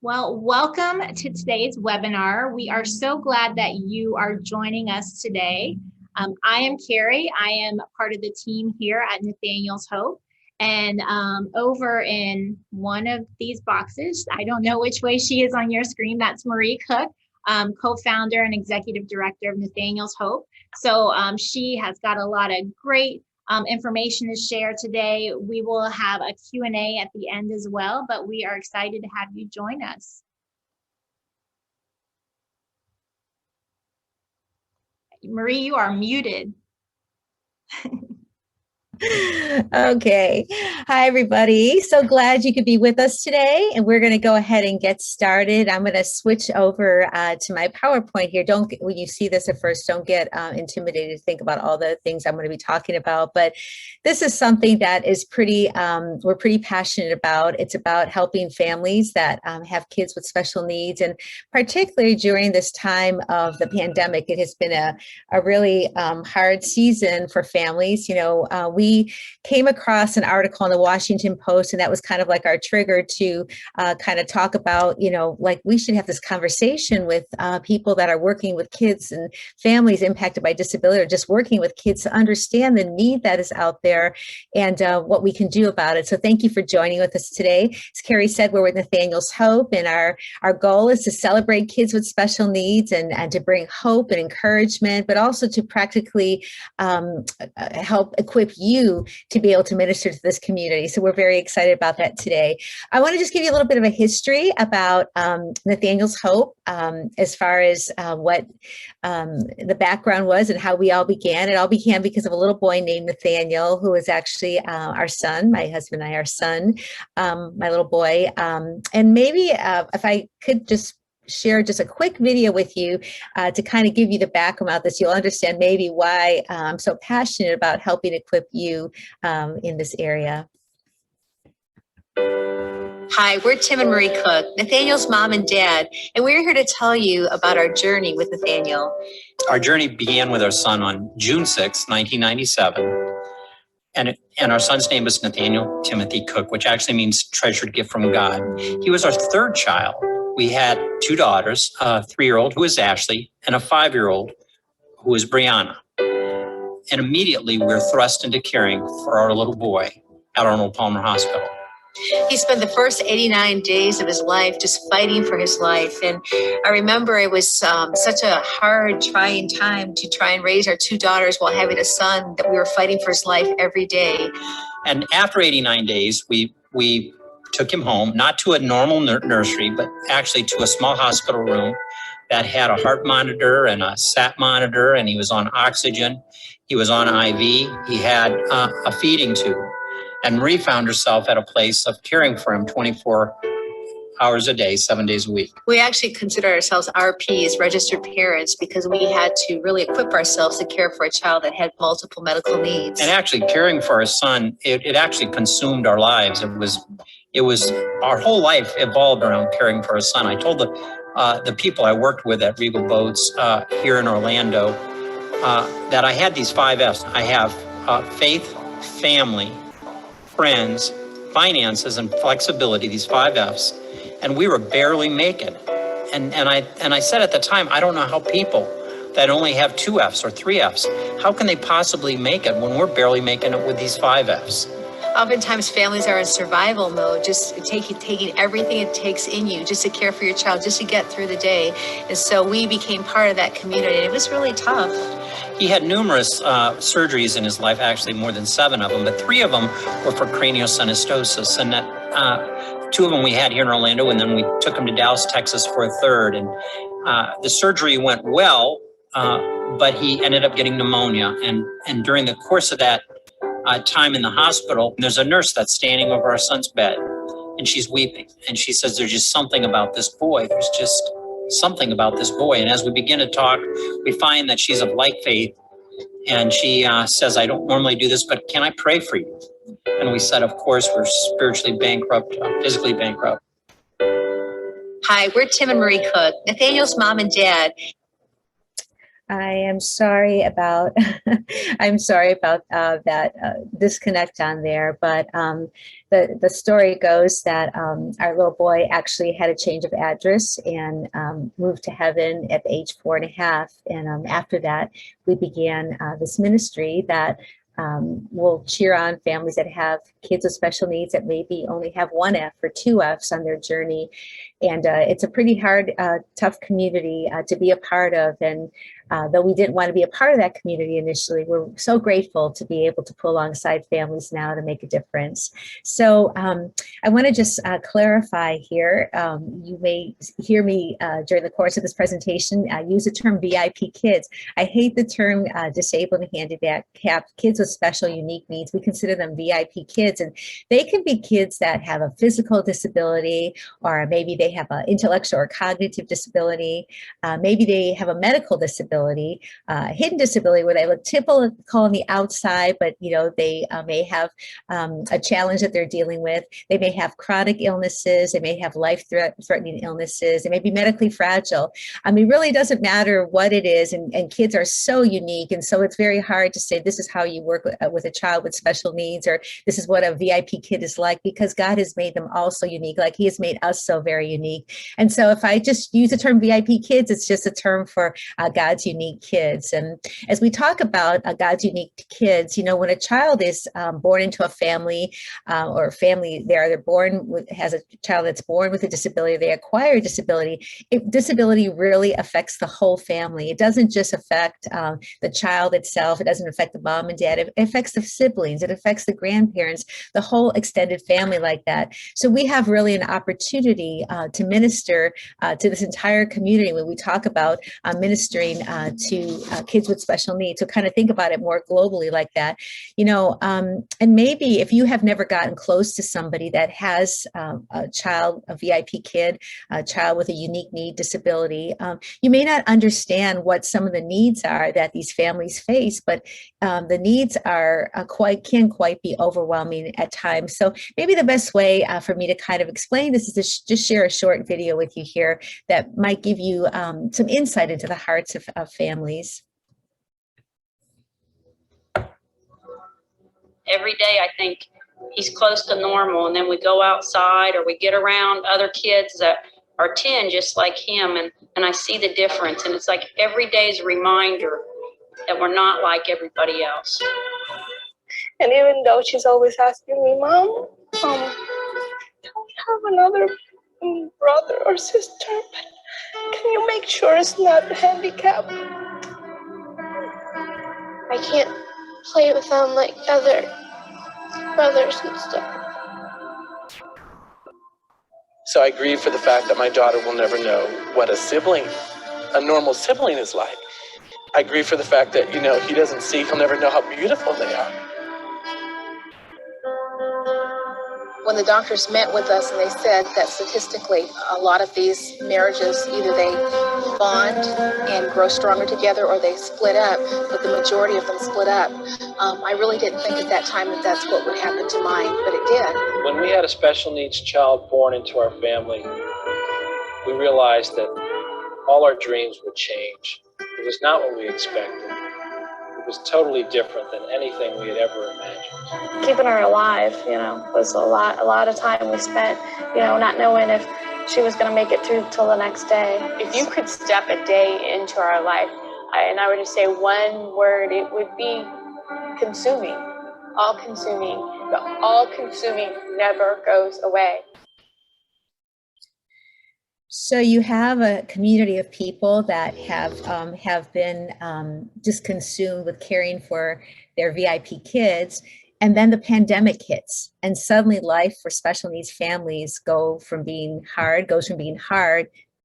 Well, welcome to today's webinar. We are so glad that you are joining us today. I am Carrie. I am part of the team here at Nathaniel's Hope. And over in one of these boxes, I don't know which way she is on your screen, that's Marie Cook, co-founder and executive director of Nathaniel's Hope. So she has got a lot of great information to share today. We will have a Q&A at the end as well, but we are excited to have you join us. Marie, you are muted. Okay. Hi, everybody. So glad you could be with us today. And we're going to go ahead and get started. I'm going to switch over to my PowerPoint here. When you see this at first, don't get intimidated to think about all the things I'm going to be talking about. But this is something that is we're pretty passionate about. It's about helping families that have kids with special needs. And particularly during this time of the pandemic, it has been a really hard season for families. You know, we came across an article in the Washington Post, and that was kind of like our trigger to kind of talk about, you know, like we should have this conversation with people that are working with kids and families impacted by disability, or just working with kids to understand the need that is out there and what we can do about it. So thank you for joining with us today. As Carrie said, we're with Nathaniel's Hope, and our goal is to celebrate kids with special needs and to bring hope and encouragement, but also to practically help equip you to be able to minister to this community. So we're very excited about that today. I want to just give you a little bit of a history about Nathaniel's Hope, as far as what the background was and how we all began. It all began because of a little boy named Nathaniel, who is actually our son, my husband and I, our son, my little boy. And maybe if I could just share just a quick video with you to kind of give you the background about this, you'll understand maybe why I'm so passionate about helping equip you in this area. Hi, we're Tim and Marie Cook, Nathaniel's mom and dad, and we're here to tell you about our journey with Nathaniel. Our journey began with our son on June 6, 1997. And our son's name was Nathaniel Timothy Cook, which actually means treasured gift from God. He was our third child. We had two daughters, a 3-year-old who was Ashley and a 5-year-old who was Brianna. And immediately we were thrust into caring for our little boy at Arnold Palmer Hospital. He spent the first 89 days of his life just fighting for his life. And I remember it was such a hard, trying time to try and raise our two daughters while having a son that we were fighting for his life every day. And after 89 days, we took him home, not to a normal nursery, but actually to a small hospital room that had a heart monitor and a sat monitor, and he was on oxygen. He was on IV. He had a feeding tube. And Marie found herself at a place of caring for him 24 hours a day, 7 days a week. We actually consider ourselves RPs, registered parents, because we had to really equip ourselves to care for a child that had multiple medical needs. And actually caring for our son, it actually consumed our lives. It was our whole life evolved around caring for our son. I told the people I worked with at Regal Boats here in Orlando that I had these 5 F's. I have faith, family, friends, finances, and flexibility, these 5 F's. And we were barely making it. And I said at the time, I don't know how people that only have 2 F's or 3 F's, how can they possibly make it when we're barely making it with these 5 F's? Oftentimes families are in survival mode, just taking everything it takes in you just to care for your child, just to get through the day. And so we became part of that community, and it was really tough. He had numerous surgeries in his life, actually more than 7 of them, but 3 of them were for craniosynostosis. And that 2 of them we had here in Orlando, and then we took him to Dallas, Texas for a third. And the surgery went well, but he ended up getting pneumonia. And during the course of that time in the hospital, there's a nurse that's standing over our son's bed, and she's weeping. And she says, there's just something about this boy. There's just something about this boy. And as we begin to talk, we find that she's of like faith. And she says, I don't normally do this, but can I pray for you? And we said, of course, we're spiritually bankrupt, physically bankrupt. Hi, we're Tim and Marie Cook, Nathaniel's mom and dad. I am sorry about I'm sorry about that disconnect on there, but the story goes that our little boy actually had a change of address and moved to heaven at the age 4.5, and after that we began this ministry that will cheer on families that have kids with special needs that maybe only have one F or two Fs on their journey. And it's a pretty hard, tough community to be a part of. And though we didn't want to be a part of that community initially, we're so grateful to be able to pull alongside families now to make a difference. So I want to just clarify here. You may hear me during the course of this presentation use the term VIP kids. I hate the term disabled and handicapped kids with special unique needs. We consider them VIP kids, and they can be kids that have a physical disability, or maybe they have an intellectual or cognitive disability. Maybe they have a medical disability, hidden disability where they look typical on the outside, but they may have a challenge that they're dealing with. They may have chronic illnesses. They may have life-threatening illnesses. They may be medically fragile. I mean, really doesn't matter what it is, and kids are so unique, and so it's very hard to say this is how you work with a child with special needs, or this is what a VIP kid is like, because God has made them all so unique, like He has made us so very unique. And so if I just use the term VIP kids, it's just a term for God's unique kids. And as we talk about God's unique kids, when a child is born into a family or family, they're has a child that's born with a disability, they acquire a disability. Disability really affects the whole family. It doesn't just affect the child itself. It doesn't affect the mom and dad. It affects the siblings. It affects the grandparents, the whole extended family like that. So we have really an opportunity to minister to this entire community when we talk about ministering to kids with special needs. So kind of think about it more globally like that, and maybe if you have never gotten close to somebody that has a child, a VIP kid, a child with a unique need, disability, you may not understand what some of the needs are that these families face, but the needs are can quite be overwhelming at times. So maybe the best way for me to kind of explain this is to just share a short video with you here that might give you some insight into the hearts of families. Every day I think he's close to normal, and then we go outside or we get around other kids that are 10 just like him, and I see the difference, and it's like every day's a reminder that we're not like everybody else. And even though she's always asking me, Mom, can we have another brother or sister? Can you make sure it's not handicapped? I can't play with them like other brothers and stuff. So I grieve for the fact that my daughter will never know what a normal sibling is like. I grieve for the fact that, he'll never know how beautiful they are. When the doctors met with us and they said that statistically a lot of these marriages, either they bond and grow stronger together or they split up, but the majority of them split up. I really didn't think at that time that that's what would happen to mine, but it did. When we had a special needs child born into our family, we realized that all our dreams would change. It was not what we expected. It was totally different than anything we had ever imagined. Keeping her alive, was a lot of time we spent, not knowing if she was going to make it through till the next day. If you could step a day into our life, and I were to say one word, it would be consuming, all-consuming. The all-consuming never goes away. So you have a community of people that have been just consumed with caring for their VIP kids, and then the pandemic hits, and suddenly life for special needs families goes from being hard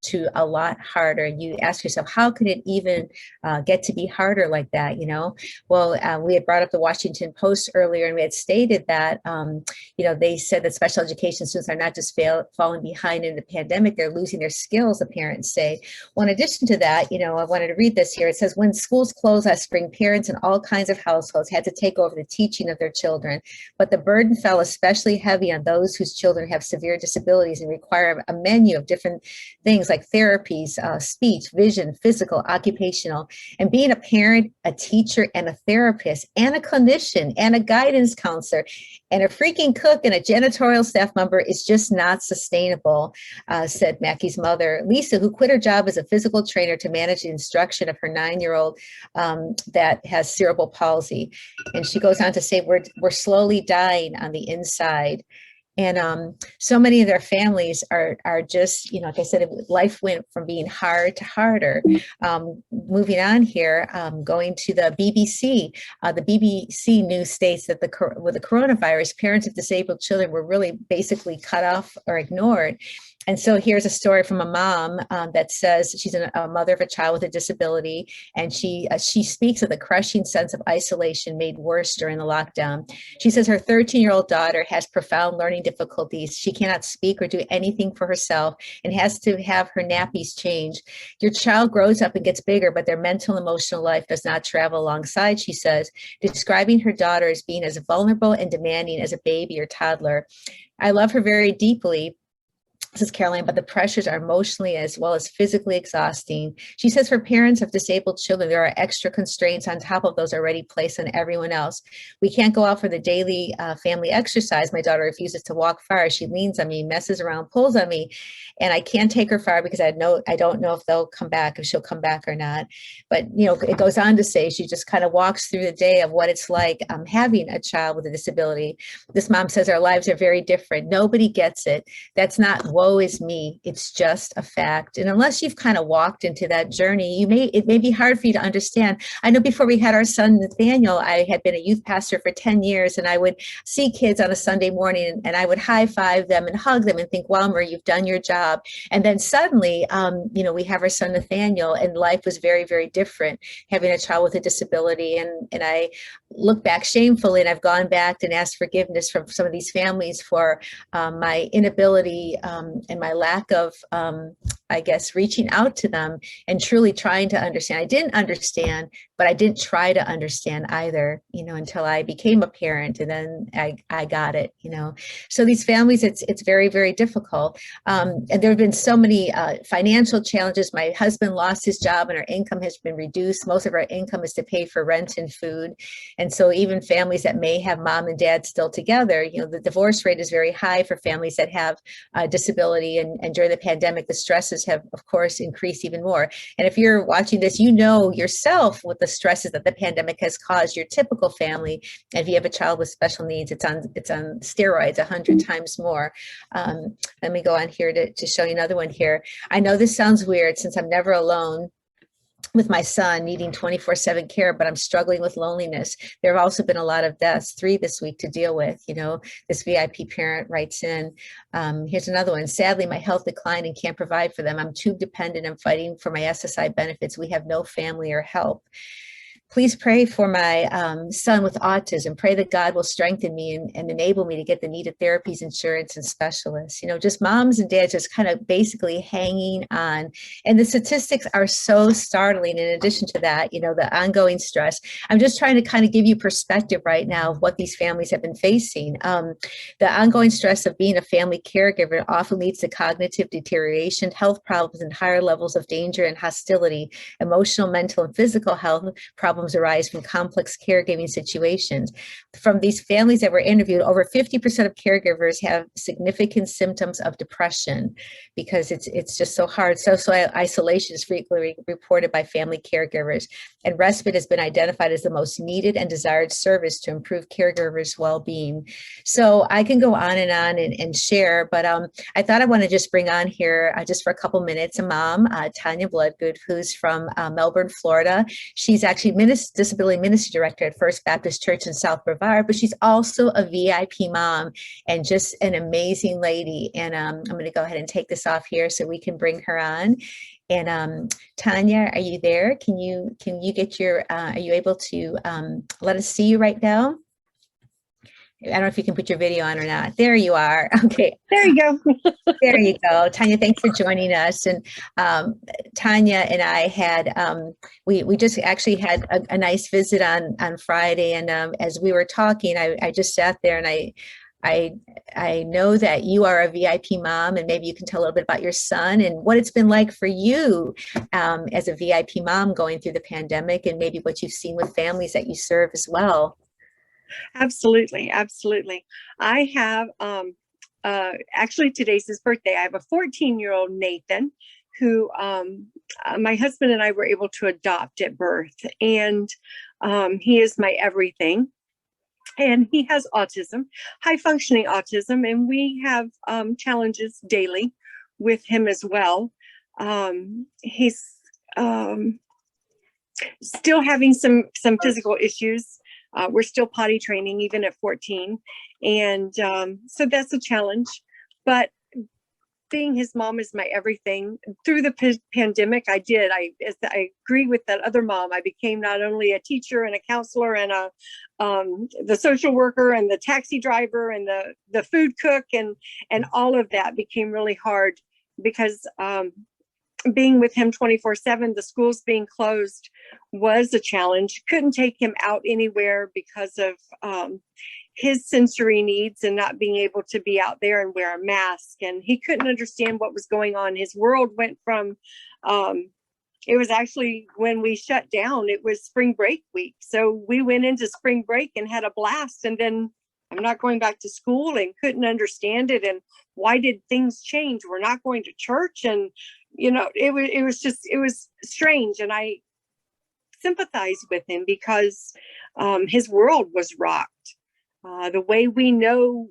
to a lot harder. You ask yourself, how could it even get to be harder like that? Well, we had brought up the Washington Post earlier, and we had stated that, they said that special education students are not just falling behind in the pandemic, they're losing their skills, the parents say. Well, in addition to that, I wanted to read this here. It says, when schools closed last spring, parents in all kinds of households had to take over the teaching of their children, but the burden fell especially heavy on those whose children have severe disabilities and require a menu of different things like therapies, speech, vision, physical, occupational, and being a parent, a teacher, and a therapist, and a clinician, and a guidance counselor, and a freaking cook and a janitorial staff member is just not sustainable, said Mackie's mother, Lisa, who quit her job as a physical trainer to manage the instruction of her 9-year-old that has cerebral palsy. And she goes on to say, we're slowly dying on the inside. And so many of their families are just, like I said, life went from being hard to harder. Moving on here, going to the BBC. The BBC news states that with the coronavirus, parents of disabled children were really basically cut off or ignored. And so here's a story from a mom that says she's a mother of a child with a disability, and she speaks of the crushing sense of isolation made worse during the lockdown. She says her 13-year-old daughter has profound learning difficulties. She cannot speak or do anything for herself and has to have her nappies changed. Your child grows up and gets bigger, but their mental and emotional life does not travel alongside, she says, describing her daughter as being as vulnerable and demanding as a baby or toddler. I love her very deeply, says Caroline, but the pressures are emotionally as well as physically exhausting. She says for parents of disabled children, there are extra constraints on top of those already placed on everyone else. We can't go out for the daily family exercise. My daughter refuses to walk far. She leans on me, messes around, pulls on me, and I can't take her far because I don't know if they'll come back, if she'll come back or not. But, it goes on to say she just kind of walks through the day of what it's like having a child with a disability. This mom says our lives are very different. Nobody gets it. That's not woe is me. It's just a fact. And unless you've kind of walked into that journey, it may be hard for you to understand. I know before we had our son, Nathaniel, I had been a youth pastor for 10 years, and I would see kids on a Sunday morning and I would high five them and hug them and think, wow, Marie, you've done your job. And then suddenly, we have our son, Nathaniel, and life was very, very different, having a child with a disability. And I look back shamefully, and I've gone back and asked forgiveness from some of these families for my inability and my lack of, reaching out to them and truly trying to understand. I didn't understand, but I didn't try to understand either, until I became a parent, and then I got it, So these families, it's very, very difficult. And there have been so many financial challenges. My husband lost his job and our income has been reduced. Most of our income is to pay for rent and food. And so even families that may have mom and dad still together, the divorce rate is very high for families that have disability. And during the pandemic, the stresses have, of course, increased even more. And if you're watching this, yourself what the stresses that the pandemic has caused your typical family. And if you have a child with special needs, it's on steroids 100 times more. Let me go on here to show you another one here. I know this sounds weird since I'm never alone with my son needing 24/7 care, but I'm struggling with loneliness. There have also been a lot of deaths, 3 this week to deal with. This VIP parent writes in, here's another one. Sadly, my health declined and can't provide for them. I'm tube dependent. I'm fighting for my SSI benefits. We have no family or help. Please pray for my son with autism. Pray that God will strengthen me and enable me to get the needed therapies, insurance, and specialists. Just moms and dads just kind of basically hanging on. And the statistics are so startling. In addition to that, the ongoing stress. I'm just trying to kind of give you perspective right now of what these families have been facing. The ongoing stress of being a family caregiver often leads to cognitive deterioration, health problems, and higher levels of danger and hostility. Emotional, mental, and physical health problems arise from complex caregiving situations. From these families that were interviewed, over 50% of caregivers have significant symptoms of depression because it's just so hard. Social isolation is frequently reported by family caregivers, and respite has been identified as the most needed and desired service to improve caregivers' well-being. So I can go on and share, but I thought I want to just bring on here just for a couple minutes a mom, Tanya Bloodgood, who's from Melbourne, Florida. She's actually Disability Ministry Director at First Baptist Church in South Brevard, but she's also a VIP mom and just an amazing lady. And I'm going to go ahead and take this off here so we can bring her on. And Tanya, are you there? Can you get your, are you able to let us see you right now? I don't know if you can put your video on or not. There you are. Okay. There you go. There you go. Tanya, thanks for joining us. And Tanya and I had, we just actually had a nice visit on Friday. And as we were talking, I just sat there and I know that you are a VIP mom, and maybe you can tell a little bit about your son and what it's been like for you as a VIP mom going through the pandemic, and maybe what you've seen with families that you serve as well. Absolutely, absolutely. I have actually today's his birthday. I have a 14-year-old Nathan who my husband and I were able to adopt at birth, and he is my everything. And he has autism, high functioning autism, and we have challenges daily with him as well. He's still having some physical issues. We're still potty training even at 14, and so that's a challenge. But being his mom is my everything. Through the pandemic, I agree with that other mom. I became not only a teacher and a counselor and the social worker and the taxi driver and the food cook, and all of that became really hard because being with him 24/7, the schools being closed was a challenge. Couldn't take him out anywhere because of his sensory needs and not being able to be out there and wear a mask. And he couldn't understand what was going on. His world went from, it was actually when we shut down, it was spring break week. So we went into spring break and had a blast. And then I'm not going back to school, and couldn't understand it. And why did things change? We're not going to church. And, you know, it was strange. And I sympathize with him because his world was rocked. The way we know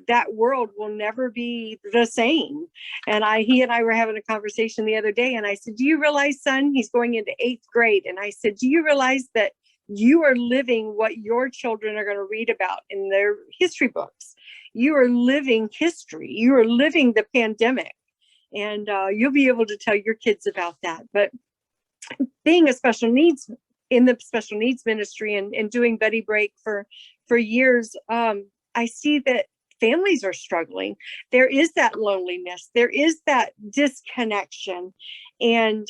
that world will never be the same. And he and I were having a conversation the other day, and I said, do you realize, son, he's going into 8th grade. And I said, do you realize that you are living what your children are going to read about in their history books? You are living history. You are living the pandemic. And you'll be able to tell your kids about that. But being a special needs in the special needs ministry and doing Buddy Break for years, I see that families are struggling. There is that loneliness. There is that disconnection. And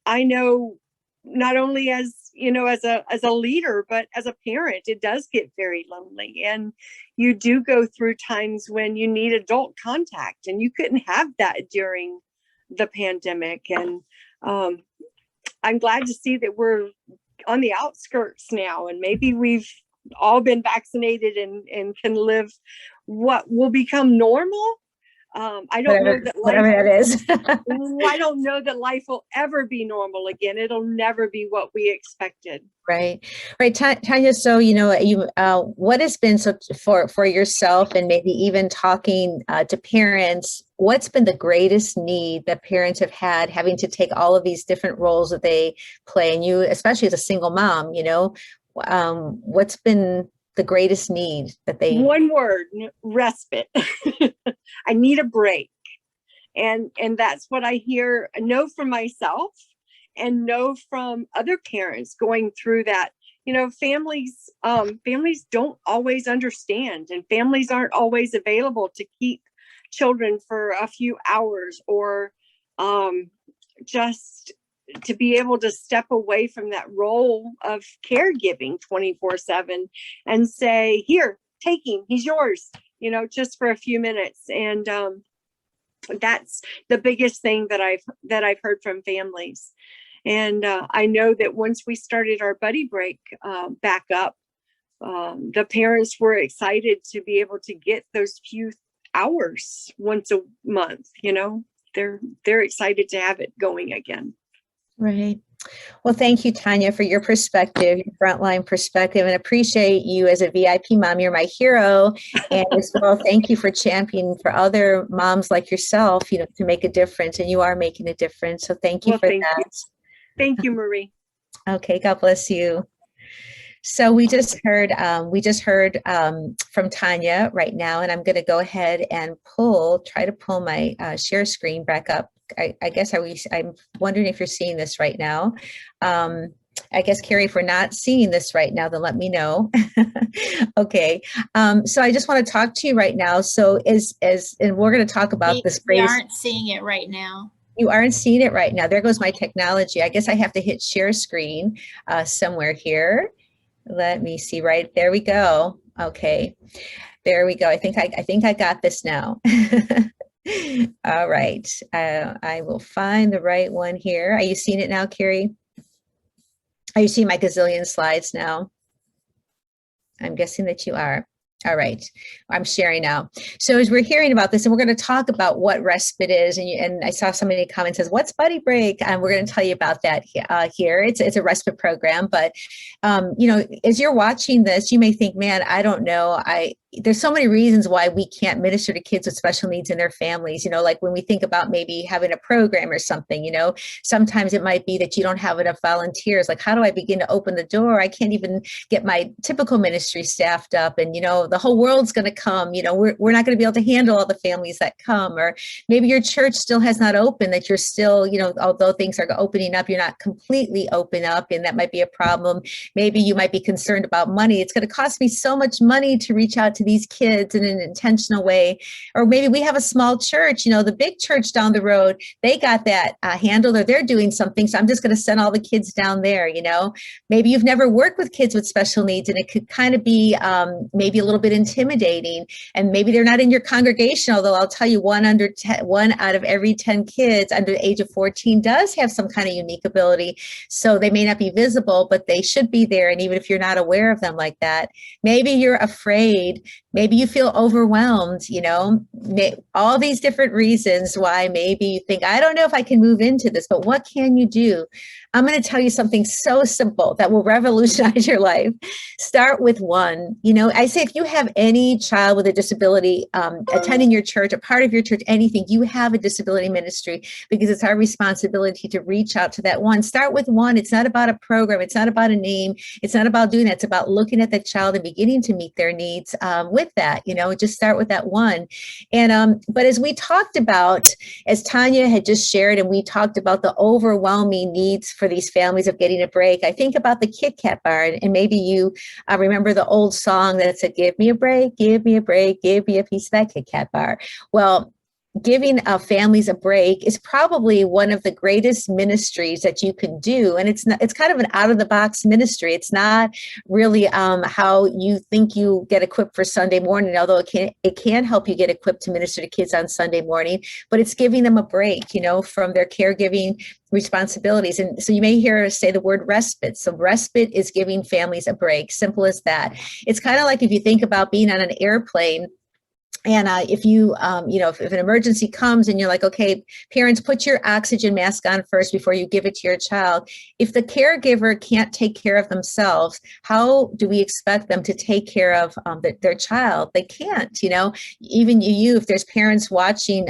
I know not only as, you know, as a leader, but as a parent, it does get very lonely. And you do go through times when you need adult contact, and you couldn't have that during the pandemic. And I'm glad to see that we're on the outskirts now, and maybe we've all been vaccinated and can live what will become normal. I don't know that whatever that is. I don't know that life will ever be normal again. It'll never be what we expected. Right. Tanya. So, you know, what has been for yourself, and maybe even talking to parents, what's been the greatest need that parents have had, having to take all of these different roles that they play, and you, especially as a single mom, you know, what's been the greatest need that they? One word: respite. I need a break. And that's what I know from myself, and know from other parents going through that. You know, families don't always understand, and families aren't always available to keep children for a few hours, or just to be able to step away from that role of caregiving 24/7 and say, here, take him, he's yours, you know, just for a few minutes. And that's the biggest thing that I've heard from families. And I know that once we started our Buddy Break back up, the parents were excited to be able to get those few hours once a month. You know, they're excited to have it going again. Right. Well, thank you, Tanya, for your perspective, your frontline perspective, and appreciate you as a VIP mom. You're my hero. And as well, thank you for championing for other moms like yourself, you know, to make a difference. And you are making a difference. So thank you for that. Thank you, Marie. Okay. God bless you. So we just heard from Tanya right now, and I'm going to go ahead and try to pull my share screen back up. I guess I'm wondering if you're seeing this right now. I guess, Carrie, if we're not seeing this right now, then let me know. Okay. So I just want to talk to you right now. So and we're going to talk about this phrase. We aren't seeing it right now. You aren't seeing it right now. There goes my technology. I guess I have to hit share screen somewhere here. Let me see, right there we go. Okay. There we go. I think I got this now. All right. I will find the right one here. Are you seeing it now, Carrie? Are you seeing my gazillion slides now? I'm guessing that you are. All right, I'm sharing now. So as we're hearing about this, and we're going to talk about what respite is, and I saw somebody in the comments says, "What's buddy break?" And we're going to tell you about that here. It's a respite program, but you know, as you're watching this, you may think, "Man, I don't know. There's so many reasons why we can't minister to kids with special needs and their families." You know, like when we think about maybe having a program or something, you know, sometimes it might be that you don't have enough volunteers. Like, how do I begin to open the door? I can't even get my typical ministry staffed up, and you know, the whole world's going to come. You know, we're not going to be able to handle all the families that come. Or maybe your church still has not opened, that you're still, you know, although things are opening up, you're not completely open up, and that might be a problem. Maybe you might be concerned about money. It's going to cost me so much money to reach out to these kids in an intentional way. Or maybe we have a small church, you know, the big church down the road, they got that handled, or they're doing something, so I'm just going to send all the kids down there. You know, maybe you've never worked with kids with special needs, and it could kind of be maybe a little bit intimidating, and maybe they're not in your congregation, although I'll tell you, one out of every 10 kids under the age of 14 does have some kind of unique ability. So they may not be visible, but they should be there. And even if you're not aware of them like that, maybe you're afraid, maybe you feel overwhelmed, you know, all these different reasons why maybe you think, I don't know if I can move into this, but what can you do? I'm going to tell you something so simple that will revolutionize your life. Start with one. You know, I say if you have any child with a disability attending your church, a part of your church, anything, you have a disability ministry, because it's our responsibility to reach out to that one. Start with one. It's not about a program. It's not about a name. It's not about doing that. It's about looking at that child and beginning to meet their needs with that, you know, just start with that one. And but as we talked about, as Tanya had just shared, and we talked about the overwhelming needs for these families of getting a break, I think about the Kit Kat bar, and maybe you remember the old song that said, "Give me a break, give me a break, give me a piece of that Kit Kat bar." Well, giving families a break is probably one of the greatest ministries that you can do. And it's kind of an out of the box ministry. It's not really how you think you get equipped for Sunday morning, although it can help you get equipped to minister to kids on Sunday morning, but it's giving them a break, you know, from their caregiving responsibilities. And so you may hear us say the word respite. So respite is giving families a break. Simple as that. It's kind of like if you think about being on an airplane. And if you, you know, if an emergency comes and you're like, okay, parents, put your oxygen mask on first before you give it to your child. If the caregiver can't take care of themselves, how do we expect them to take care of their child? They can't, you know, even you, if there's parents watching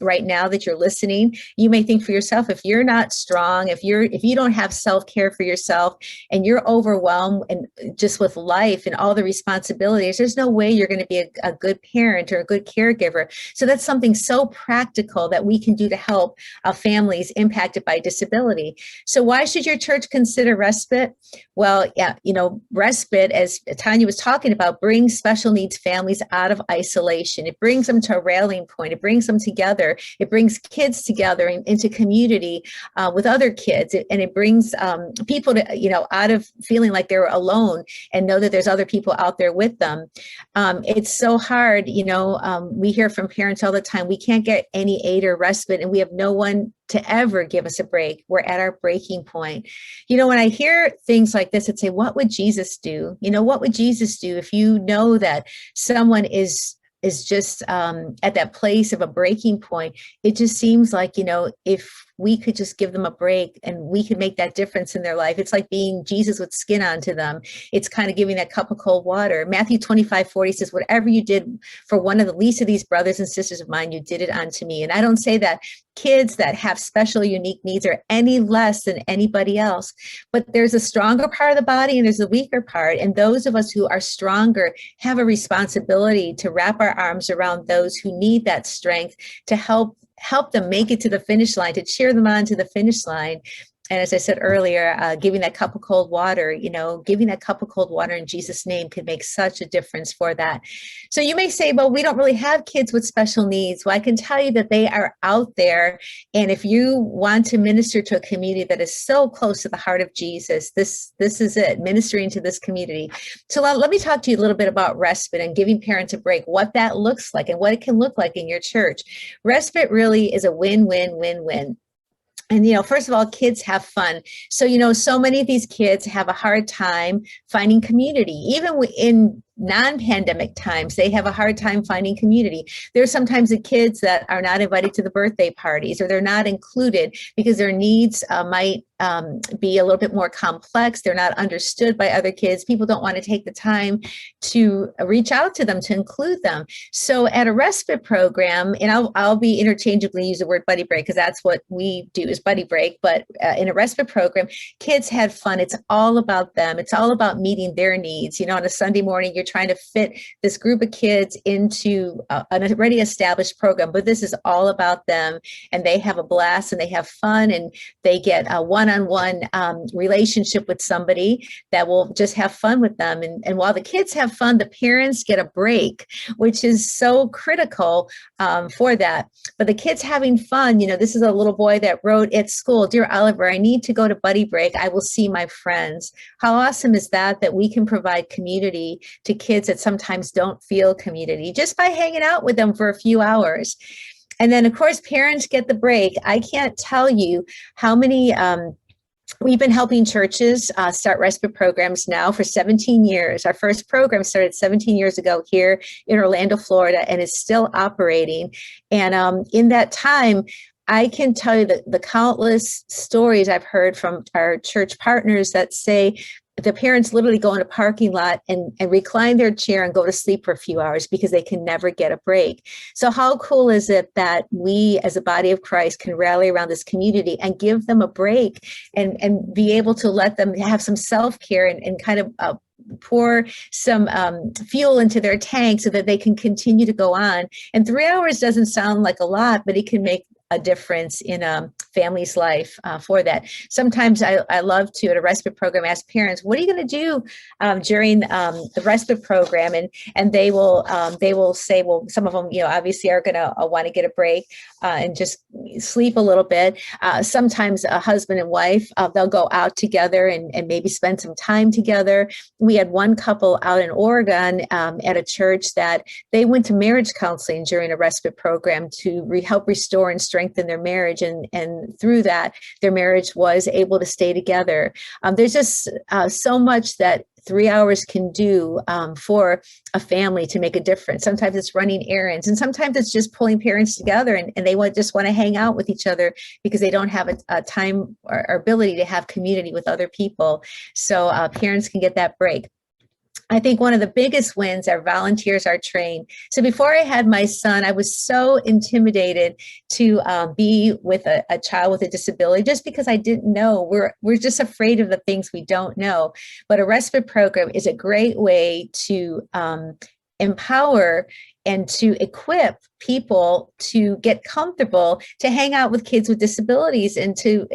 right now that you're listening, you may think for yourself, if you're not strong, if you don't have self-care for yourself and you're overwhelmed and just with life and all the responsibilities, there's no way you're going to be a good parent or a good caregiver. So that's something so practical that we can do to help families impacted by disability. So why should your church consider respite? Well, yeah, you know, respite, as Tanya was talking about, brings special needs families out of isolation. It brings them to a rallying point. It brings them together. It brings kids together into community with other kids. And it brings people to, you know, out of feeling like they're alone and know that there's other people out there with them. It's so hard, you know, we hear from parents all the time, we can't get any aid or respite, and we have no one to ever give us a break. We're at our breaking point. You know, when I hear things like this, I'd say, what would Jesus do? You know, what would Jesus do if you know that someone is just at that place of a breaking point? It just seems like, you know, if we could just give them a break and we could make that difference in their life. It's like being Jesus with skin onto them. It's kind of giving that cup of cold water. Matthew 25:40 says, whatever you did for one of the least of these brothers and sisters of mine, you did it unto me. And I don't say that kids that have special unique needs are any less than anybody else, but there's a stronger part of the body and there's a weaker part. And those of us who are stronger have a responsibility to wrap our arms around those who need that strength to help them make it to the finish line, to cheer them on to the finish line. And as I said earlier, giving that cup of cold water, giving that cup of cold water in Jesus' name can make such a difference for that. So you may say, well, we don't really have kids with special needs. Well, I can tell you that they are out there. And if you want to minister to a community that is so close to the heart of Jesus, this is it, ministering to this community. So let me talk to you a little bit about respite and giving parents a break, what that looks like and what it can look like in your church. Respite really is a win-win-win-win. And, first of all, kids have fun. So, so many of these kids have a hard time finding community. Even in non-pandemic times, they have a hard time finding community. There's sometimes the kids that are not invited to the birthday parties, or they're not included because their needs might be a little bit more complex. They're not understood by other kids. People don't want to take the time to reach out to them, to include them. So at a respite program, and I'll be interchangeably use the word buddy break because that's what we do is buddy break. But in a respite program, kids had fun. It's all about them. It's all about meeting their needs. On a Sunday morning, you're trying to fit this group of kids into an already established program, but this is all about them, and they have a blast and they have fun, and they get a one-on-one relationship with somebody that will just have fun with them. And while the kids have fun, the parents get a break, which is so critical for that. But the kids having fun, this is a little boy that wrote at school, "Dear Oliver, I need to go to buddy break. I will see my friends." How awesome is that we can provide community to kids that sometimes don't feel community just by hanging out with them for a few hours. And then, of course, parents get the break. I can't tell you how many we've been helping churches start respite programs now for 17 years. Our first program started 17 years ago here in Orlando, Florida, and is still operating. And in that time, I can tell you the countless stories I've heard from our church partners that say the parents literally go in a parking lot and recline their chair and go to sleep for a few hours because they can never get a break. So how cool is it that we as a body of Christ can rally around this community and give them a break and be able to let them have some self-care and kind of pour some fuel into their tank so that they can continue to go on. And 3 hours doesn't sound like a lot, but it can make a difference in a family's life for that. Sometimes I love to, at a respite program, ask parents, what are you going to do during the respite program? And they will say, well, some of them, obviously are going to want to get a break and just sleep a little bit. Sometimes a husband and wife, they'll go out together and maybe spend some time together. We had one couple out in Oregon at a church that they went to marriage counseling during a respite program to help restore and strengthen their marriage, and through that their marriage was able to stay together. There's just so much that 3 hours can do for a family to make a difference. Sometimes it's running errands, and sometimes it's just pulling parents together and they just want to hang out with each other because they don't have a time or ability to have community with other people. So parents can get that break. I think one of the biggest wins are volunteers are trained. So before I had my son, I was so intimidated to be with a child with a disability just because I didn't know. We're just afraid of the things we don't know. But a respite program is a great way to empower and to equip people to get comfortable to hang out with kids with disabilities and to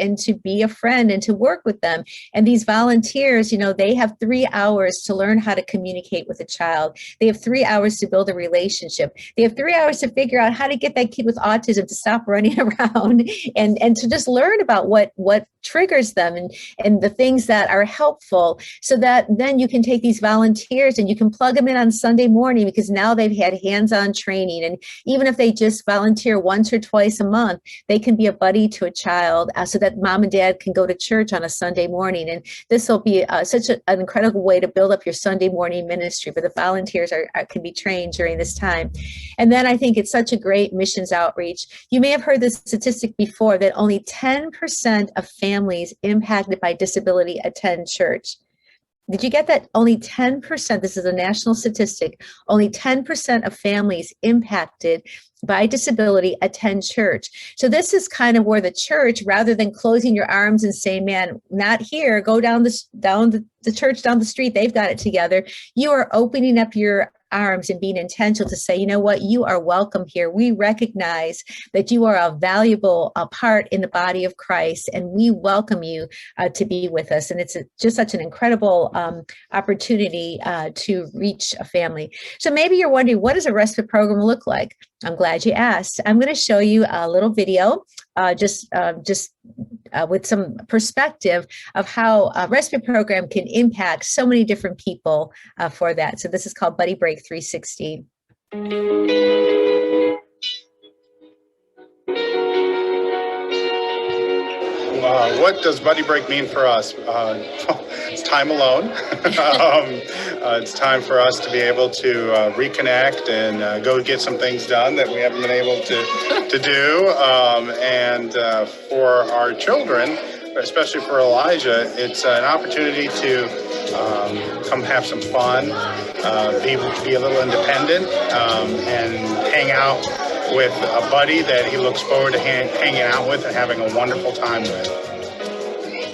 be a friend and to work with them. And these volunteers, they have 3 hours to learn how to communicate with a child. They have 3 hours to build a relationship. They have 3 hours to figure out how to get that kid with autism to stop running around and to just learn about what triggers them and the things that are helpful, so that then you can take these volunteers and you can plug them in on Sunday morning because now they've had hands-on training. And even if they just volunteer once or twice a month, they can be a buddy to a child so that mom and dad can go to church on a Sunday morning. And this will be such an incredible way to build up your Sunday morning ministry. But the volunteers can be trained during this time. And then I think it's such a great missions outreach. You may have heard this statistic before that only 10% of families impacted by disability attend church. Did you get that? Only 10%, this is a national statistic, only 10% of families impacted by disability attend church. So this is kind of where the church, rather than closing your arms and saying, man, not here, go down the church down the street, they've got it together. You are opening up your arms and being intentional to say, you know what, you are welcome here. We recognize that you are a valuable part in the body of Christ, and we welcome you to be with us. And it's just such an incredible opportunity to reach a family. So maybe you're wondering, what does a respite program look like? I'm glad you asked. I'm going to show you a little video, just with some perspective of how a respite program can impact so many different people for that. So this is called Buddy Break 360. What does Buddy Break mean for us? It's time alone. It's time for us to be able to reconnect and go get some things done that we haven't been able to do. And for our children, especially for Elijah, it's an opportunity to come have some fun, be a little independent, and hang out with a buddy that he looks forward to hanging out with and having a wonderful time with.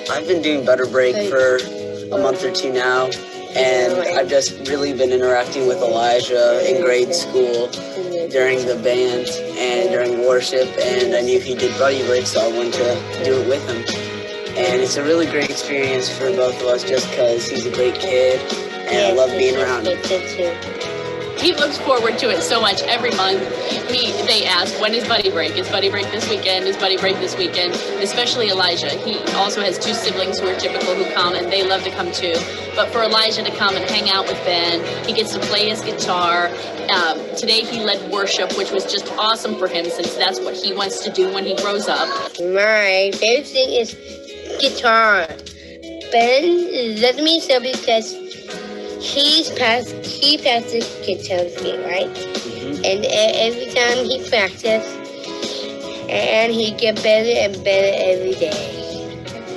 I've been doing Butter Break for a month or two now, and I've just really been interacting with Elijah in grade school during the band and during worship, and I knew he did Buddy Break, so I wanted to do it with him. And it's a really great experience for both of us just because he's a great kid, and I love being around him. He looks forward to it so much every month. They ask, when is Buddy Break? Is Buddy Break this weekend? Is Buddy Break this weekend? Especially Elijah. He also has two siblings who are typical who come, and they love to come too. But for Elijah to come and hang out with Ben, he gets to play his guitar. Today he led worship, which was just awesome for him since that's what he wants to do when he grows up. My favorite thing is guitar. Ben loves me so because he practices guitar with me, right? Mm-hmm. And every time he practices, and he gets better and better every day.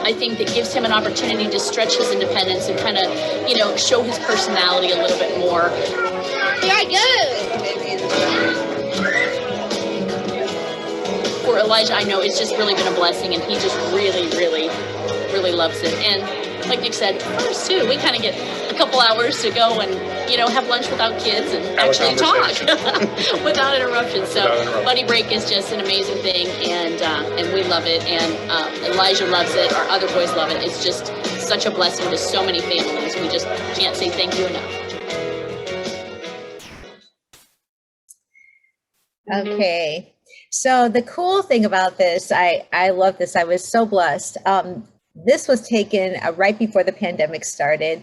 I think that gives him an opportunity to stretch his independence and kind of, show his personality a little bit more. Here I go! For Elijah, I know it's just really been a blessing, and he just really, really, really loves it. And like Nick said, for us too, we kind of get a couple hours to go and, have lunch without kids and actually talk without interruption. So Buddy Break is just an amazing thing, and we love it, and Elijah loves it. Our other boys love it. It's just such a blessing to so many families. We just can't say thank you enough. Okay. So the cool thing about this, I love this. I was so blessed. This was taken right before the pandemic started.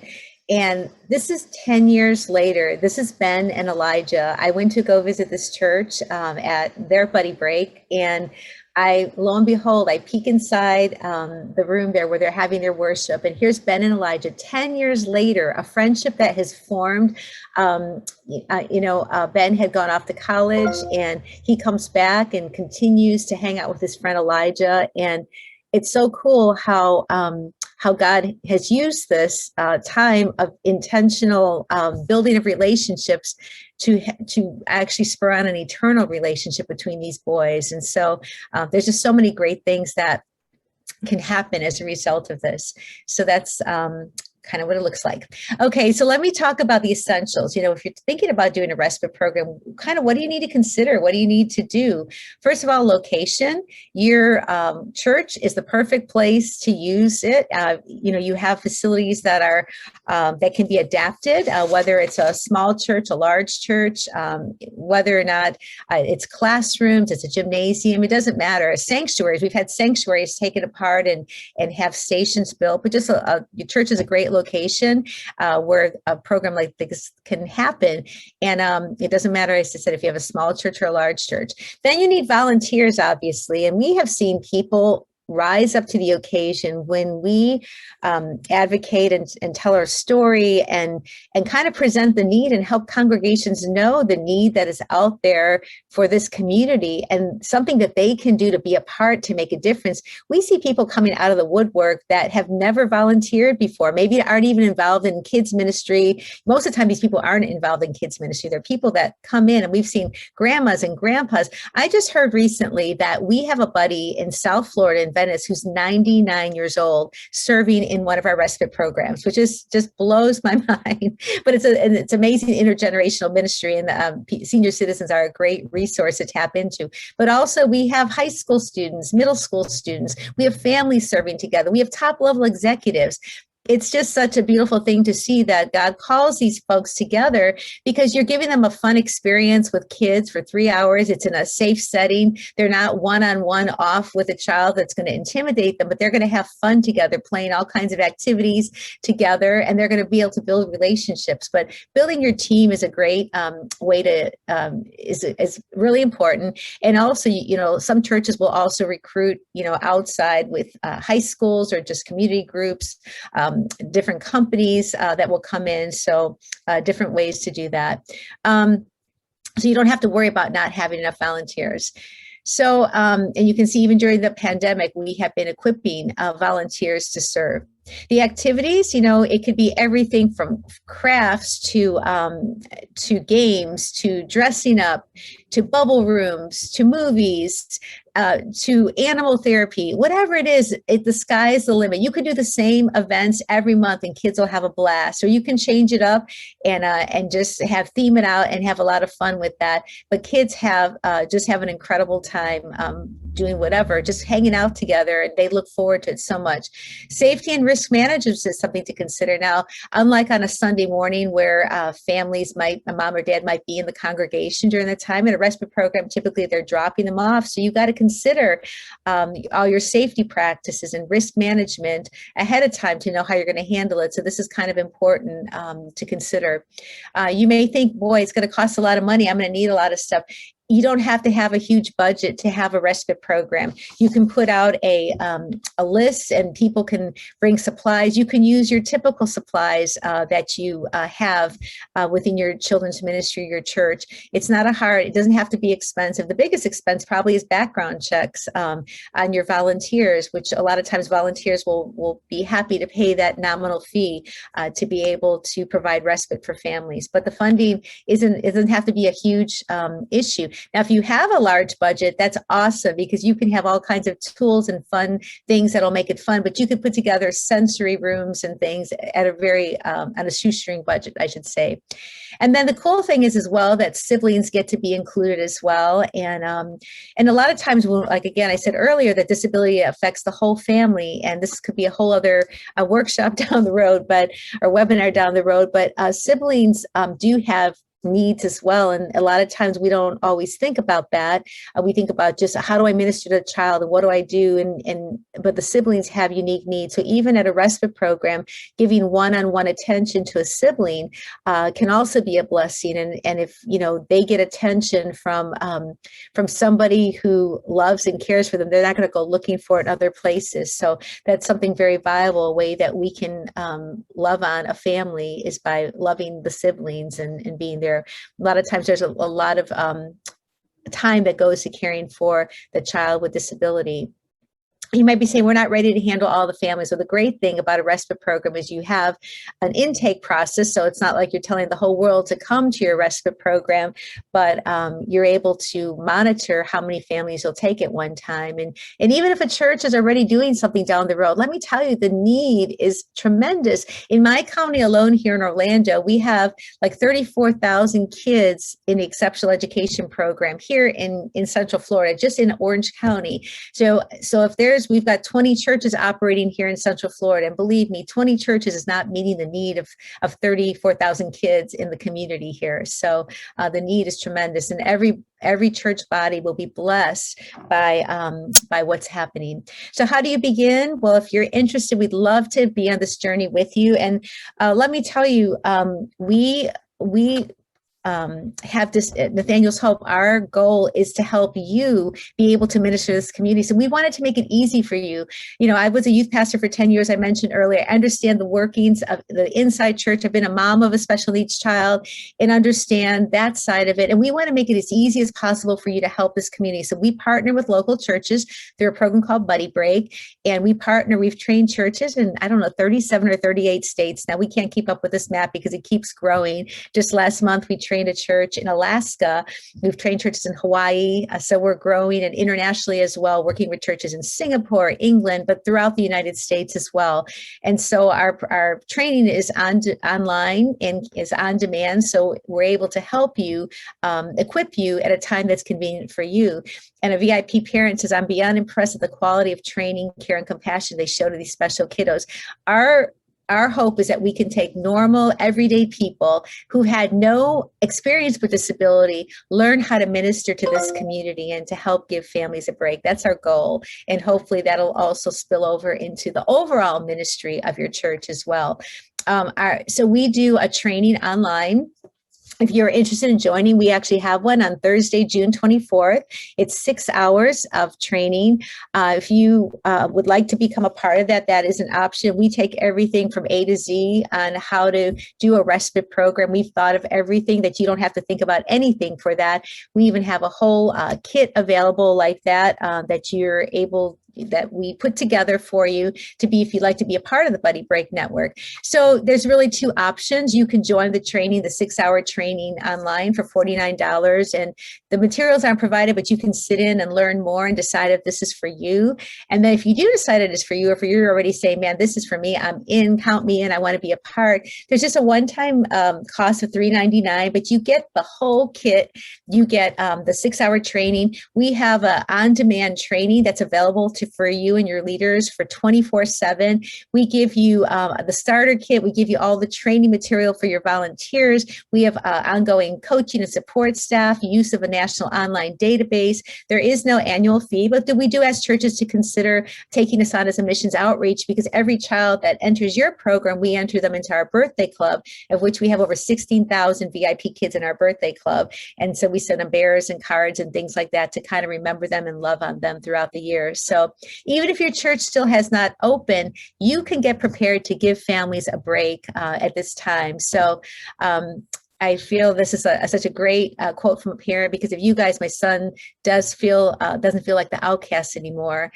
And this is 10 years later. This is Ben and Elijah. I went to go visit this church at their Buddy Break. And lo and behold, I peek inside the room there where they're having their worship. And here's Ben and Elijah 10 years later, a friendship that has formed. Ben had gone off to college, and he comes back and continues to hang out with his friend Elijah. And it's so cool how God has used this time of intentional building of relationships to actually spur on an eternal relationship between these boys. And so there's just so many great things that can happen as a result of this. So that's kind of what it looks like. Okay, so let me talk about the essentials. If you're thinking about doing a respite program, kind of what do you need to consider? What do you need to do? First of all, location. Your church is the perfect place to use it. You have facilities that are that can be adapted, whether it's a small church, a large church, whether or not it's classrooms, it's a gymnasium, it doesn't matter. Sanctuaries, we've had sanctuaries taken apart and have stations built, but just your church is a great location where a program like this can happen. And it doesn't matter, as I said, if you have a small church or a large church. Then you need volunteers, obviously. And we have seen people rise up to the occasion when we advocate and tell our story and kind of present the need and help congregations know the need that is out there for this community and something that they can do to be a part to make a difference. We see people coming out of the woodwork that have never volunteered before, maybe aren't even involved in kids ministry. Most of the time, these people aren't involved in kids ministry. They're people that come in, and we've seen grandmas and grandpas. I just heard recently that we have a buddy in South Florida, in Venice, who's 99 years old, serving in one of our respite programs, which is just blows my mind. But it's amazing intergenerational ministry, and senior citizens are a great resource to tap into. But also we have high school students, middle school students, we have families serving together, we have top level executives. It's just such a beautiful thing to see that God calls these folks together, because you're giving them a fun experience with kids for 3 hours. It's in a safe setting. They're not one-on-one off with a child that's going to intimidate them, but they're going to have fun together, playing all kinds of activities together, and they're going to be able to build relationships. But building your team is a great way to, is really important. And also, some churches will also recruit, outside with high schools or just community groups, different companies that will come in. So different ways to do that. So you don't have to worry about not having enough volunteers. So, and you can see even during the pandemic, we have been equipping volunteers to serve. The activities, it could be everything from crafts to games, to dressing up, to bubble rooms, to movies, to animal therapy, whatever it is, the sky is the limit. You could do the same events every month and kids will have a blast, or you can change it up and just theme it out and have a lot of fun with that. But kids just have an incredible time doing whatever, just hanging out together, and they look forward to it so much. Safety and risk management is something to consider. Now, unlike on a Sunday morning where families a mom or dad might be in the congregation during the time, in a respite program, typically they're dropping them off. So you got to consider all your safety practices and risk management ahead of time to know how you're going to handle it. So this is kind of important to consider. You may think, boy, it's going to cost a lot of money. I'm going to need a lot of stuff. You don't have to have a huge budget to have a respite program. You can put out a list and people can bring supplies. You can use your typical supplies that you have within your children's ministry, your church. It's not it doesn't have to be expensive. The biggest expense probably is background checks on your volunteers, which a lot of times volunteers will be happy to pay that nominal fee to be able to provide respite for families. But the funding doesn't have to be a huge issue. Now, if you have a large budget, that's awesome, because you can have all kinds of tools and fun things that'll make it fun, but you could put together sensory rooms and things at a shoestring budget, I should say. And then the cool thing is as well that siblings get to be included as well. And a lot of times, like again, I said earlier that disability affects the whole family, and this could be a whole other workshop down the road, or webinar down the road, but siblings do have needs as well. And a lot of times we don't always think about that. We think about just how do I minister to the child and what do I do? But the siblings have unique needs. So even at a respite program, giving one-on-one attention to a sibling can also be a blessing. And if, they get attention from somebody who loves and cares for them, they're not going to go looking for it in other places. So that's something very viable. A way that we can love on a family is by loving the siblings and being there. A lot of times there's a lot of time that goes to caring for the child with disability. You might be saying, we're not ready to handle all the families. So the great thing about a respite program is you have an intake process. So it's not like you're telling the whole world to come to your respite program, but you're able to monitor how many families you'll take at one time. And even if a church is already doing something down the road, let me tell you, the need is tremendous. In my county alone here in Orlando, we have like 34,000 kids in the exceptional education program here in Central Florida, just in Orange County. So if we've got 20 churches operating here in Central Florida. And believe me, 20 churches is not meeting the need of 34,000 kids in the community here. So the need is tremendous. And every church body will be blessed by what's happening. So how do you begin? Well, if you're interested, we'd love to be on this journey with you. And let me tell you, we have this Nathaniel's Hope. Our goal is to help you be able to minister to this community. So we wanted to make it easy for you. I was a youth pastor for 10 years. I mentioned earlier, I understand the workings of the inside church. I've been a mom of a special needs child and understand that side of it. And we want to make it as easy as possible for you to help this community. So we partner with local churches through a program called Buddy Break. And we've trained churches in, 37 or 38 states. Now we can't keep up with this map because it keeps growing. Just last month, we trained trained a church in Alaska. We've trained churches in Hawaii. So we're growing and internationally as well, working with churches in Singapore, England, but throughout the United States as well. And so our training is online and is on demand. So we're able to help you, equip you at a time that's convenient for you. And a VIP parent says, I'm beyond impressed with the quality of training, care, and compassion they show to these special kiddos. Our hope is that we can take normal, everyday people who had no experience with disability, learn how to minister to this community and to help give families a break. That's our goal. And hopefully that'll also spill over into the overall ministry of your church as well. So we do a training online. If you're interested in joining, we actually have one on Thursday, June 24th. It's 6 hours of training. If you would like to become a part of that, that is an option. We take everything from A to Z on how to do a respite program. We've thought of everything that you don't have to think about anything for that. We even have a whole kit available like that, that we put together for you to be, if you'd like to be a part of the Buddy Break Network. So there's really two options. You can join the training, the 6-hour training online for $49, and the materials aren't provided, but you can sit in and learn more and decide if this is for you. And then if you do decide it is for you, or if you're already saying, man, this is for me, I'm in, count me in, I want to be a part, there's just a one-time cost of $3.99, but you get the whole kit. You get the 6-hour training. We have an on-demand training that's available for you and your leaders for 24/7. We give you the starter kit. We give you all the training material for your volunteers. We have ongoing coaching and support staff, use of a national online database. There is no annual fee, but we do ask churches to consider taking us on as a missions outreach, because every child that enters your program, we enter them into our birthday club, of which we have over 16,000 VIP kids in our birthday club. And so we send them bears and cards and things like that to kind of remember them and love on them throughout the year. So even if your church still has not opened, you can get prepared to give families a break at this time. So I feel this is such a great quote from a parent, because if you guys, my son doesn't feel like the outcast anymore.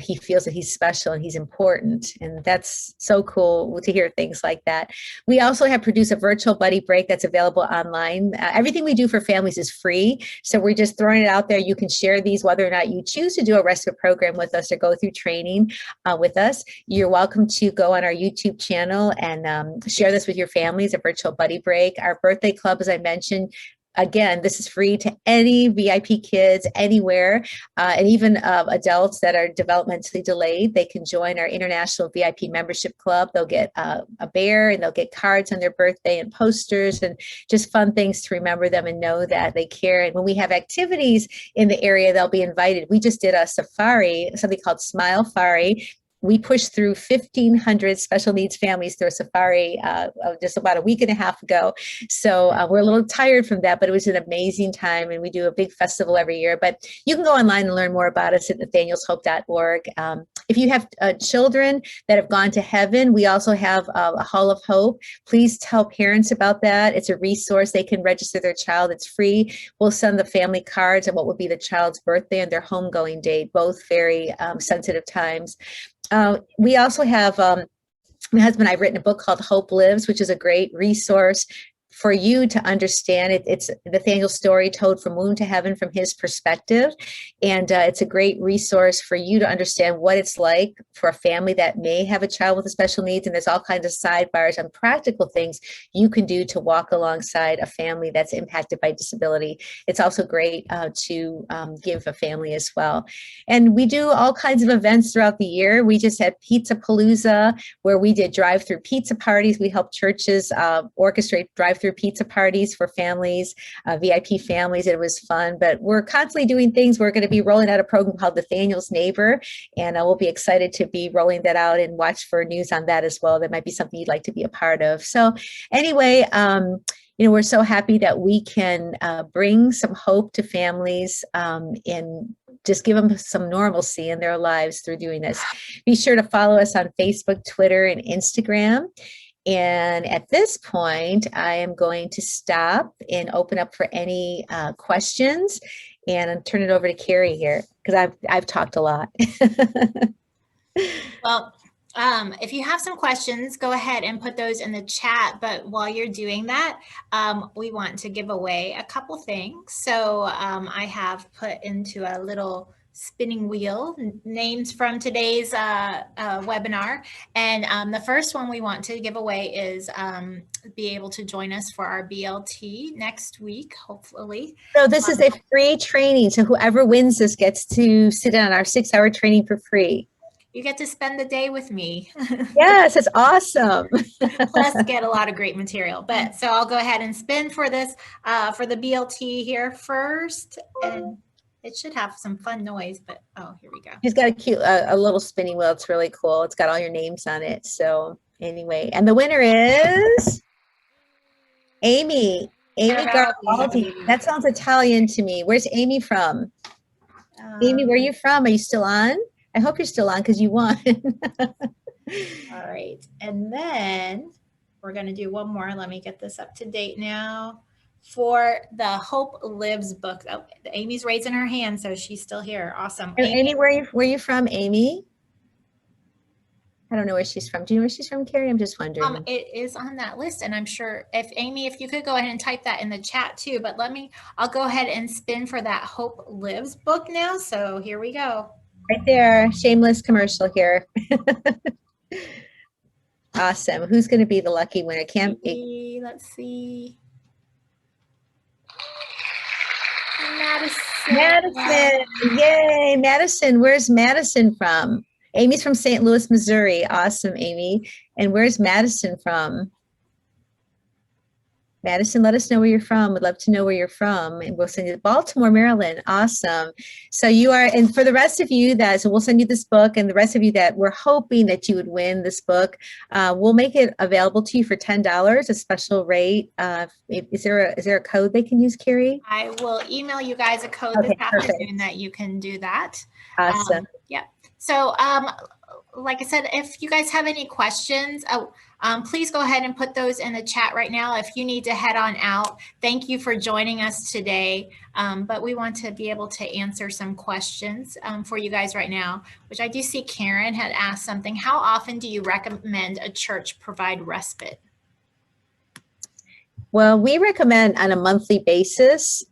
He feels that he's special and he's important. And that's so cool to hear things like that. We also have produced a virtual buddy break that's available online. Everything we do for families is free. So we're just throwing it out there. You can share these, whether or not you choose to do a respite program with us or go through training with us. You're welcome to go on our YouTube channel and share this with your families, a virtual buddy break. Our birthday club, as I mentioned, again, this is free to any VIP kids anywhere, and even adults that are developmentally delayed. They can join our international VIP membership club. They'll get a bear, and they'll get cards on their birthday and posters and just fun things to remember them and know that they care. And when we have activities in the area, they'll be invited. We just did a safari, something called Smile Fari. We pushed through 1,500 special needs families through a safari just about a week and a half ago. So we're a little tired from that, but it was an amazing time. And we do a big festival every year. But you can go online and learn more about us at nathanielshope.org. If you have children that have gone to heaven, we also have a Hall of Hope. Please tell parents about that. It's a resource. They can register their child. It's free. We'll send the family cards and what will be the child's birthday and their homegoing date, both very sensitive times. We also have, my husband and I have written a book called Hope Lives, which is a great resource for you to understand it. It's Nathaniel's story told from womb to heaven from his perspective. And it's a great resource for you to understand what it's like for a family that may have a child with special needs. And there's all kinds of sidebars and practical things you can do to walk alongside a family that's impacted by disability. It's also great to give a family as well. And we do all kinds of events throughout the year. We just had Pizza Palooza, where we did drive-through pizza parties. We help churches orchestrate drive-through pizza parties for families, VIP families. It was fun, but we're constantly doing things. We're going to be rolling out a program called Nathaniel's Neighbor, and we'll be excited to be rolling that out and watch for news on that as well. That might be something you'd like to be a part of. So anyway, we're so happy that we can bring some hope to families and just give them some normalcy in their lives through doing this. Be sure to follow us on Facebook, Twitter, and Instagram. And at this point, I am going to stop and open up for any questions, and I'll turn it over to Carrie here, because I've talked a lot. Well, If you have some questions, go ahead and put those in the chat. But while you're doing that, we want to give away a couple things. So I have put into a little spinning wheel names from today's webinar. And the first one we want to give away is be able to join us for our BLT next week, hopefully. So this is a free training. So whoever wins this gets to sit on our 6-hour training for free. You get to spend the day with me. Yes, it's awesome. Plus get a lot of great material. But so I'll go ahead and spin for this, for the BLT here first. And it should have some fun noise, but oh, here we go. He's got a cute, a little spinning wheel. It's really cool. It's got all your names on it. So anyway, and the winner is Amy. Amy Garibaldi. That sounds Italian to me. Where's Amy from? Amy, where are you from? Are you still on? I hope you're still on because you won. All right. And then we're going to do one more. Let me get this up to date now. For the Hope Lives book. Oh, Amy's raising her hand, so she's still here. Awesome. Amy, where are you from, Amy? I don't know where she's from. Do you know where she's from, Carrie? I'm just wondering. It is on that list, and I'm sure if Amy, if you could go ahead and type that in the chat too, but I'll go ahead and spin for that Hope Lives book now. So here we go. Right there, shameless commercial here. Awesome. Who's going to be the lucky winner? Let's see. Madison. Yay, Madison. Where's Madison from? Amy's from St. Louis, Missouri. Awesome, Amy. And where's Madison from? Madison, let us know where you're from. We'd love to know where you're from. And we'll send you to Baltimore, Maryland. Awesome. So you are, and for the rest of you so we'll send you this book, and the rest of you that we're hoping that you would win this book, we'll make it available to you for $10, a special rate. Is there a code they can use, Carrie? I will email you guys a code this afternoon that you can do that. Awesome. Yeah. So, like I said, if you guys have any questions, please go ahead and put those in the chat right now. If you need to head on out, thank you for joining us today. But we want to be able to answer some questions for you guys right now, which I do see Karen had asked something. How often do you recommend a church provide respite? Well, we recommend on a monthly basis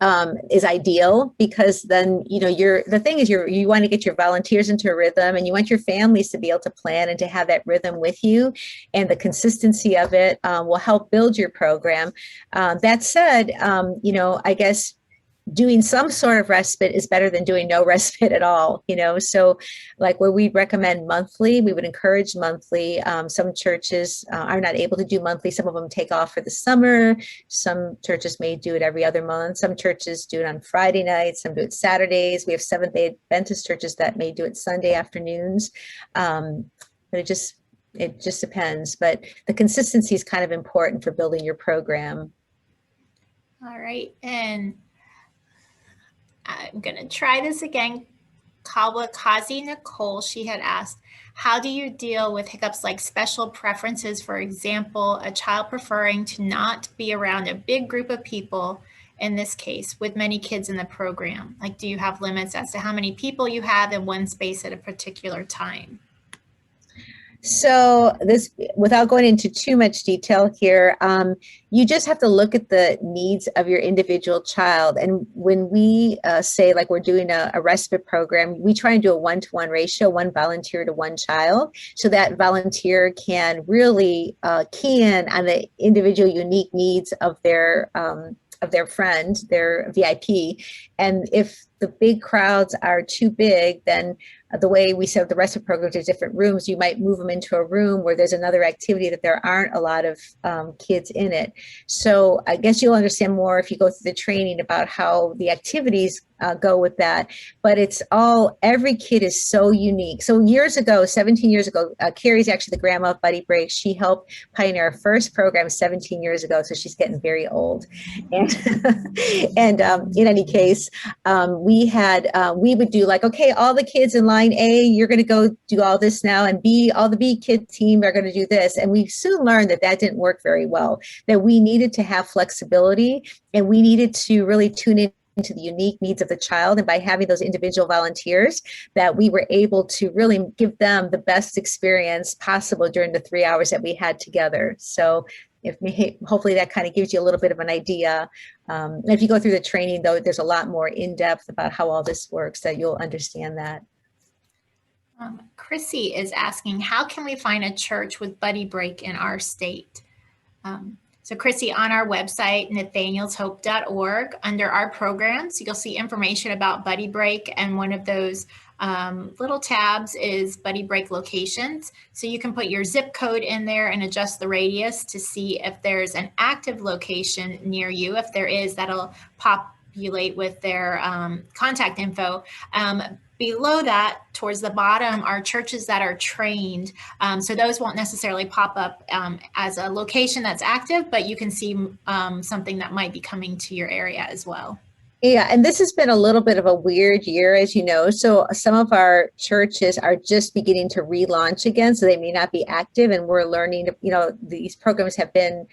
is ideal, because then, the thing is you want to get your volunteers into a rhythm, and you want your families to be able to plan and to have that rhythm with you, and the consistency of it will help build your program. That said, I guess doing some sort of respite is better than doing no respite at all, so like where we recommend monthly, we would encourage monthly. Some churches are not able to do monthly. Some of them take off for the summer. Some churches may do it every other month. Some churches do it on Friday nights. Some do it Saturdays. We have Seventh-day Adventist churches that may do it Sunday afternoons. But it just depends. But the consistency is kind of important for building your program. All right. And I'm going to try this again. Kawakazi Nicole, she had asked, how do you deal with hiccups like special preferences? For example, a child preferring to not be around a big group of people, in this case, with many kids in the program. Like, do you have limits as to how many people you have in one space at a particular time? So this, without going into too much detail here, you just have to look at the needs of your individual child. And when we say like we're doing a respite program, we try and do a 1-to-1 ratio, one volunteer to one child, so that volunteer can really key in on the individual unique needs of their friend, their VIP. And if the big crowds are too big, then the way we set up the respite programs, there's different rooms. You might move them into a room where there's another activity that there aren't a lot of kids in it. So I guess you'll understand more if you go through the training about how the activities go with that. But it's every kid is so unique. So years ago, 17 years ago, Carrie's actually the grandma of Buddy Breaks. She helped pioneer our first program 17 years ago. So she's getting very old. And, in any case, we would do like, okay, all the kids in line A, you're going to go do all this now, and B, all the B kid team are going to do this. And we soon learned that didn't work very well, that we needed to have flexibility, and we needed to really tune in to the unique needs of the child. And by having those individual volunteers, that we were able to really give them the best experience possible during the 3 hours that we had together. So hopefully that kind of gives you a little bit of an idea. If you go through the training, though, there's a lot more in depth about how all this works, that you'll understand that. Chrissy is asking, how can we find a church with Buddy Break in our state? So Chrissy, on our website, nathanielshope.org, under our programs, you'll see information about Buddy Break, and one of those little tabs is Buddy Break locations. So you can put your zip code in there and adjust the radius to see if there's an active location near you. If there is, that'll populate with their contact info. Below that, towards the bottom, are churches that are trained. So those won't necessarily pop up as a location that's active, but you can see something that might be coming to your area as well. Yeah, and this has been a little bit of a weird year, as you know. So some of our churches are just beginning to relaunch again, so they may not be active, and we're learning, these programs have been,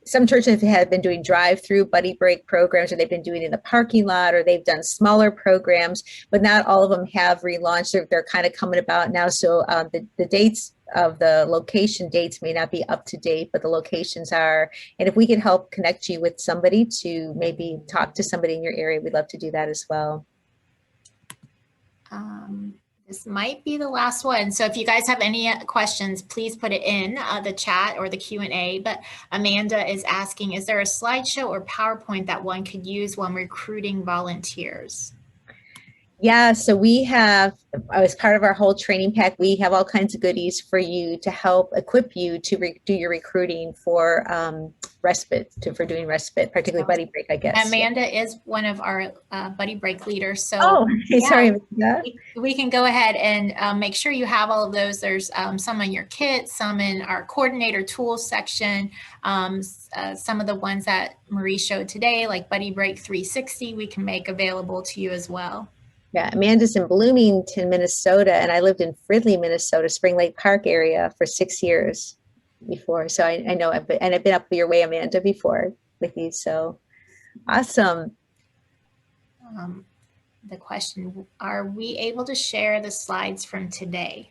some churches have been doing drive-through Buddy Break programs, or they've been doing it in the parking lot, or they've done smaller programs, but not all of them have relaunched. They're kind of coming about now. So the dates of the location dates may not be up to date, but the locations are. And if we can help connect you with somebody to maybe talk to somebody in your area, we'd love to do that as well. This might be the last one. So if you guys have any questions, please put it in the chat or the Q&A. But Amanda is asking, is there a slideshow or PowerPoint that one could use when recruiting volunteers? Yeah, so we have, as part of our whole training pack, we have all kinds of goodies for you to help equip you to do your recruiting for for doing respite, particularly Buddy Break, I guess. Amanda is one of our Buddy Break leaders. So sorry, Amanda. We can go ahead and make sure you have all of those. There's some in your kit, some in our coordinator tools section, some of the ones that Marie showed today, like Buddy Break 360, we can make available to you as well. Yeah, Amanda's in Bloomington, Minnesota, and I lived in Fridley, Minnesota, Spring Lake Park area for 6 years before. So I know, I've been up your way, Amanda, before with you. So awesome. The question, are we able to share the slides from today?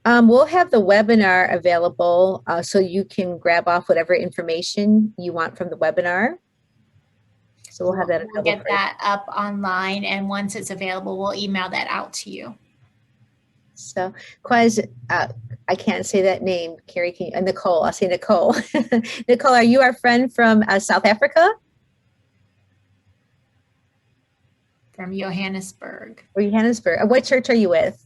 We'll have the webinar available, so you can grab off whatever information you want from the webinar. So we'll have that available. We'll get that up online, and once it's available, we'll email that out to you. So, I can't say that name, Carrie. Can you, Nicole? I'll say Nicole. Nicole, are you our friend from South Africa? From Johannesburg. Or Johannesburg. What church are you with?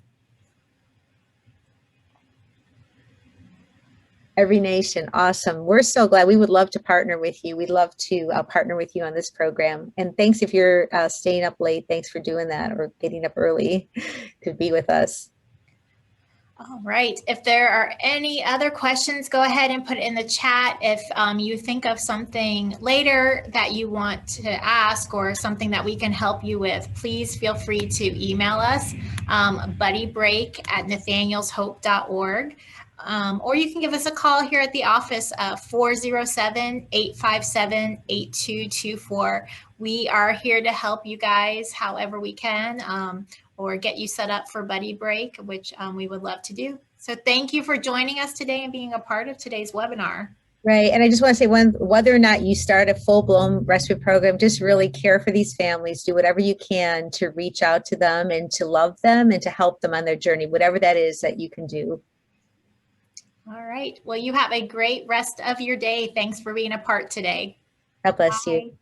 Every Nation. Awesome. We're so glad. We would love to partner with you. We'd love to partner with you on this program. And thanks if you're staying up late. Thanks for doing that, or getting up early to be with us. All right. If there are any other questions, go ahead and put it in the chat. If you think of something later that you want to ask, or something that we can help you with, please feel free to email us, buddybreak@nathanielshope.org. Or you can give us a call here at the office, 407-857-8224. We are here to help you guys however we can, or get you set up for Buddy Break, which we would love to do. So thank you for joining us today and being a part of today's webinar. Right. And I just want to say, whether or not you start a full-blown respite program, just really care for these families. Do whatever you can to reach out to them and to love them and to help them on their journey, whatever that is that you can do. All right. Well, you have a great rest of your day. Thanks for being a part today. God bless you.